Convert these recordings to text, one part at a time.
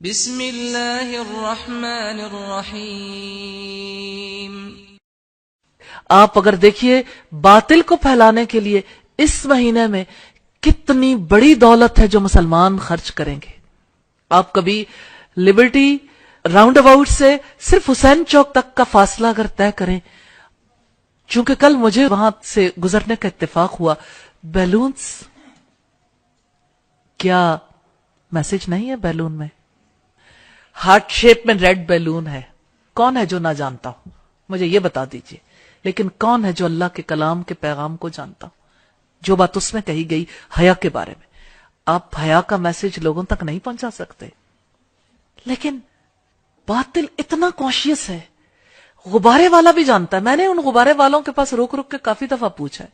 بسم اللہ الرحمن الرحیم۔ آپ اگر دیکھیے باطل کو پھیلانے کے لیے اس مہینے میں کتنی بڑی دولت ہے جو مسلمان خرچ کریں گے۔ آپ کبھی لبرٹی راؤنڈ اباؤٹ سے صرف حسین چوک تک کا فاصلہ اگر طے کریں، چونکہ کل مجھے وہاں سے گزرنے کا اتفاق ہوا، بیلونز، کیا میسج نہیں ہے بیلون میں؟ ہارٹ شیپ میں ریڈ بیلون ہے۔ کون ہے جو نہ جانتا ہو؟ مجھے یہ بتا دیجئے۔ لیکن کون ہے جو اللہ کے کلام کے پیغام کو جانتا ہو؟ جو بات اس میں کہی گئی حیا کے بارے میں، آپ حیا کا میسج لوگوں تک نہیں پہنچا سکتے۔ لیکن باطل اتنا کانشیس ہے، غبارے والا بھی جانتا ہے۔ میں نے ان غبارے والوں کے پاس روک روک کے کافی دفعہ پوچھا ہے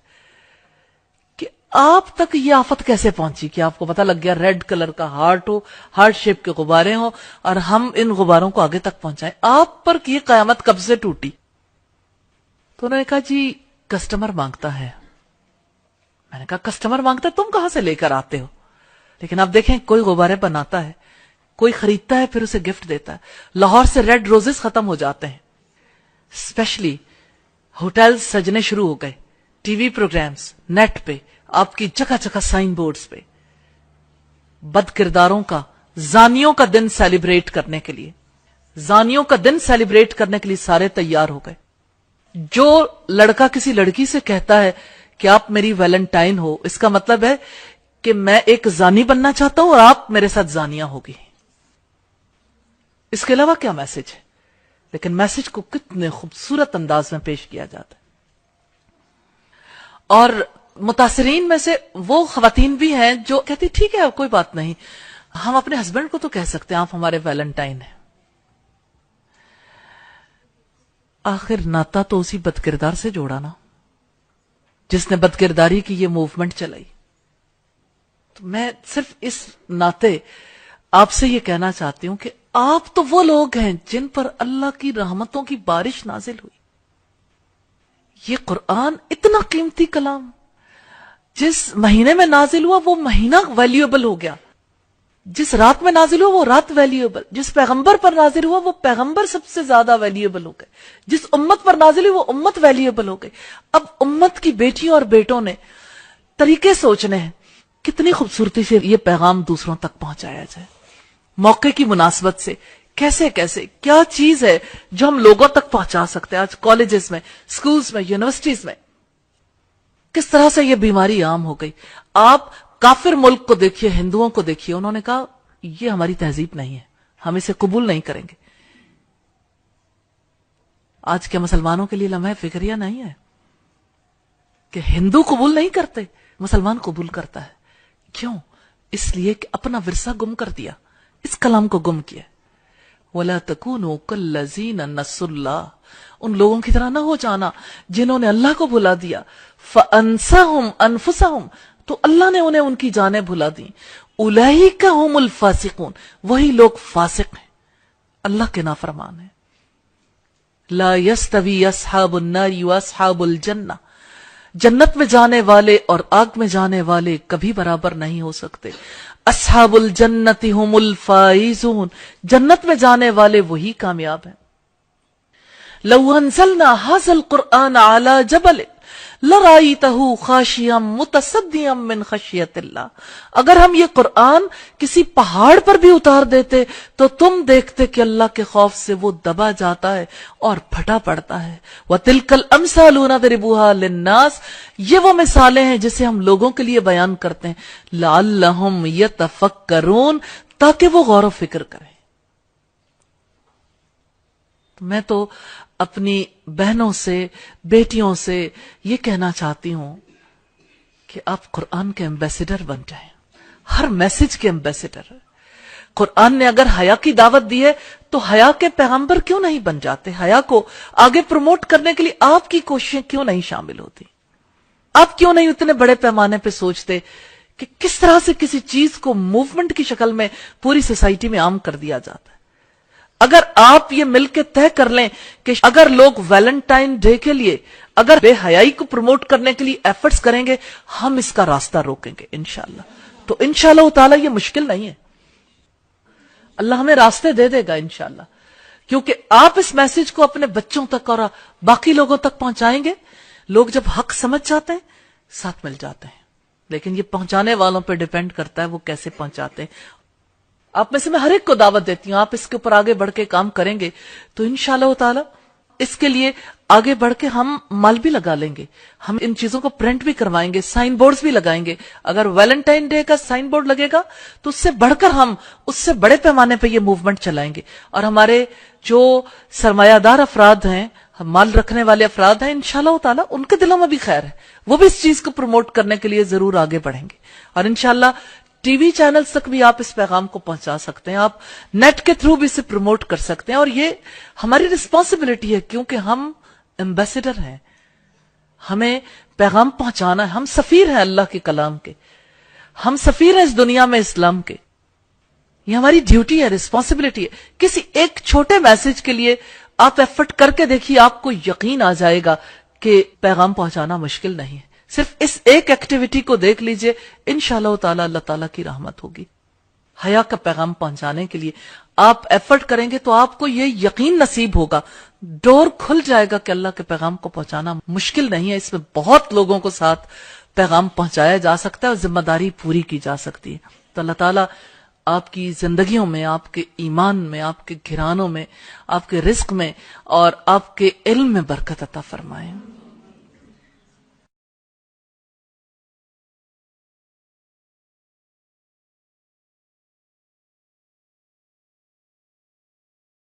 کہ آپ تک یہ آفت کیسے پہنچی کہ آپ کو پتہ لگ گیا ریڈ کلر کا ہارٹ ہو، ہارٹ شیپ کے غبارے ہوں، اور ہم ان غباروں کو آگے تک پہنچائیں۔ آپ پر یہ قیامت کب سے ٹوٹی؟ تو انہوں نے کہا جی کسٹمر مانگتا ہے۔ میں نے کہا کسٹمر مانگتا ہے، تم کہاں سے لے کر آتے ہو؟ لیکن آپ دیکھیں کوئی غبارے بناتا ہے، کوئی خریدتا ہے، پھر اسے گفٹ دیتا ہے۔ لاہور سے ریڈ روزز ختم ہو جاتے ہیں، اسپیشلی ہوٹل سجنے شروع ہو گئے، ٹی وی پروگرامز، نیٹ پہ آپ کی جگہ جگہ سائن بورڈز پہ بد کرداروں کا، زانیوں کا دن سیلیبریٹ کرنے کے لیے، زانیوں کا دن سیلیبریٹ کرنے کے لیے سارے تیار ہو گئے۔ جو لڑکا کسی لڑکی سے کہتا ہے کہ آپ میری ویلنٹائن ہو، اس کا مطلب ہے کہ میں ایک زانی بننا چاہتا ہوں اور آپ میرے ساتھ زانیاں ہوگی۔ اس کے علاوہ کیا میسج ہے؟ لیکن میسج کو کتنے خوبصورت انداز میں پیش کیا جاتا ہے۔ اور متاثرین میں سے وہ خواتین بھی ہیں جو کہتی ٹھیک ہے کوئی بات نہیں، ہم اپنے ہسبینڈ کو تو کہہ سکتے ہیں آپ ہمارے ویلنٹائن ہیں۔ آخر ناتا تو اسی بدکردار سے جوڑا نا، جس نے بدکرداری کی یہ موومنٹ چلائی۔ تو میں صرف اس ناطے آپ سے یہ کہنا چاہتی ہوں کہ آپ تو وہ لوگ ہیں جن پر اللہ کی رحمتوں کی بارش نازل ہوئی۔ یہ قرآن اتنا قیمتی کلام جس مہینے میں نازل ہوا وہ مہینہ ویلیوبل ہو گیا، جس رات میں نازل ہوا وہ رات ویلیوبل، جس پیغمبر پر نازل ہوا وہ پیغمبر سب سے زیادہ ویلیوبل ہو گئے، جس امت پر نازل ہوئی وہ امت ویلیوبل ہو گئی۔ اب امت کی بیٹیوں اور بیٹوں نے طریقے سوچنے ہیں کتنی خوبصورتی سے یہ پیغام دوسروں تک پہنچایا جائے، موقع کی مناسبت سے کیسے کیا چیز ہے جو ہم لوگوں تک پہنچا سکتے ہیں۔ آج کالجز میں، سکولز میں، یونیورسٹیز میں کس طرح سے یہ بیماری عام ہو گئی۔ آپ کافر ملک کو دیکھیے، ہندوؤں کو دیکھیے، انہوں نے کہا یہ ہماری تہذیب نہیں ہے، ہم اسے قبول نہیں کریں گے۔ آج کے مسلمانوں کے لیے لمحہ فکریہ نہیں ہے کہ ہندو قبول نہیں کرتے، مسلمان قبول کرتا ہے۔ کیوں؟ اس لیے کہ اپنا ورثہ گم کر دیا، اس کلام کو گم کیا۔ وَلَا تَكُونُوا كَالَّذِينَ نَسُوا اللَّهَ، ان لوگوں کی طرح نہ ہو جانا جنہوں نے اللہ کو بھلا دیا۔ فَأَنسَاهُمْ أَنفُسَهُمْ، تو اللہ نے انہیں ان کی جانیں بھلا دی۔ أُولَئِكَ هُمُ الْفَاسِقُونَ، وہی لوگ فاسق ہیں، اللہ کے نافرمان ہیں۔ لَا يَسْتَوِي أَصْحَابُ النَّارِ وَأَصْحَابُ الْجَنَّةِ، جنت میں جانے والے اور آگ میں جانے والے کبھی برابر نہیں ہو سکتے۔ اصحاب الجنت هم الفائزون، جنت میں جانے والے وہی کامیاب ہیں۔ لو انزلنا هذا القرآن على جبل لرأيته خاشعا متصدعا من خشیۃ اللہ، اگر ہم یہ قرآن کسی پہاڑ پر بھی اتار دیتے تو تم دیکھتے کہ اللہ کے خوف سے وہ دبا جاتا ہے اور پھٹا پڑتا ہے۔ وَتِلْكَ الْأَمْثَالُ نَضْرِبُهَا لِلنَّاسِ، یہ وہ مثالیں ہیں جسے ہم لوگوں کے لیے بیان کرتے ہیں۔ لَعَلَّهُمْ يَتَفَكَّرُونَ، تاکہ وہ غور و فکر کریں۔ میں تو اپنی بہنوں سے، بیٹیوں سے یہ کہنا چاہتی ہوں کہ آپ قرآن کے ایمبیسیڈر بن جائیں، ہر میسج کے ایمبیسیڈر۔ قرآن نے اگر حیا کی دعوت دی ہے تو حیا کے پیغمبر کیوں نہیں بن جاتے؟ حیا کو آگے پروموٹ کرنے کے لیے آپ کی کوششیں کیوں نہیں شامل ہوتی؟ آپ کیوں نہیں اتنے بڑے پیمانے پہ سوچتے کہ کس طرح سے کسی چیز کو موومنٹ کی شکل میں پوری سوسائٹی میں عام کر دیا جاتا ہے؟ اگر آپ یہ مل کے طے کر لیں کہ اگر لوگ ویلنٹائن ڈے کے لیے اگر بے حیائی کو پروموٹ کرنے کے لیے ایفرٹس کریں گے، ہم اس کا راستہ روکیں گے انشاءاللہ۔ تو انشاءاللہ تعالی یہ مشکل نہیں ہے۔ اللہ ہمیں راستے دے دے گا انشاءاللہ، کیونکہ آپ اس میسج کو اپنے بچوں تک اور باقی لوگوں تک پہنچائیں گے. لوگ جب حق سمجھ جاتے ہیں ساتھ مل جاتے ہیں، لیکن یہ پہنچانے والوں پہ ڈیپینڈ کرتا ہے وہ کیسے پہنچاتے ہیں. آپ میں سے میں ہر ایک کو دعوت دیتی ہوں، آپ اس کے اوپر آگے بڑھ کے کام کریں گے تو انشاءاللہ تعالی اس کے لیے آگے بڑھ کے ہم مال بھی لگا لیں گے. ہم ان چیزوں کو پرنٹ بھی کروائیں گے، سائن بورڈز بھی لگائیں گے. اگر ویلنٹائن ڈے کا سائن بورڈ لگے گا تو اس سے بڑھ کر ہم اس سے بڑے پیمانے پہ یہ موومنٹ چلائیں گے. اور ہمارے جو سرمایہ دار افراد ہیں، مال رکھنے والے افراد ہیں، انشاءاللہ تعالی ان کے دلوں میں بھی خیر ہے، وہ بھی اس چیز کو پروموٹ کرنے کے لیے ضرور آگے بڑھیں گے. اور انشاءاللہ ٹی وی چینلز تک بھی آپ اس پیغام کو پہنچا سکتے ہیں، آپ نیٹ کے تھرو بھی اسے پروموٹ کر سکتے ہیں. اور یہ ہماری رسپانسبلٹی ہے کیونکہ ہم ایمبیسڈر ہیں، ہمیں پیغام پہنچانا ہے. ہم سفیر ہیں اللہ کے کلام کے، ہم سفیر ہیں اس دنیا میں اسلام کے. یہ ہماری ڈیوٹی ہے، رسپانسبلٹی ہے. کسی ایک چھوٹے میسج کے لیے آپ ایفرٹ کر کے دیکھیے، آپ کو یقین آ جائے گا کہ پیغام پہنچانا مشکل نہیں ہے. صرف اس ایک ایکٹیویٹی کو دیکھ لیجئے، انشاءاللہ تعالی اللہ تعالی کی رحمت ہوگی. حیا کا پیغام پہنچانے کے لیے آپ ایفرٹ کریں گے تو آپ کو یہ یقین نصیب ہوگا، ڈور کھل جائے گا کہ اللہ کے پیغام کو پہنچانا مشکل نہیں ہے. اس میں بہت لوگوں کو ساتھ پیغام پہنچایا جا سکتا ہے اور ذمہ داری پوری کی جا سکتی ہے. تو اللہ تعالیٰ آپ کی زندگیوں میں، آپ کے ایمان میں، آپ کے گھرانوں میں، آپ کے رزق میں اور آپ کے علم میں برکت عطا فرمائے.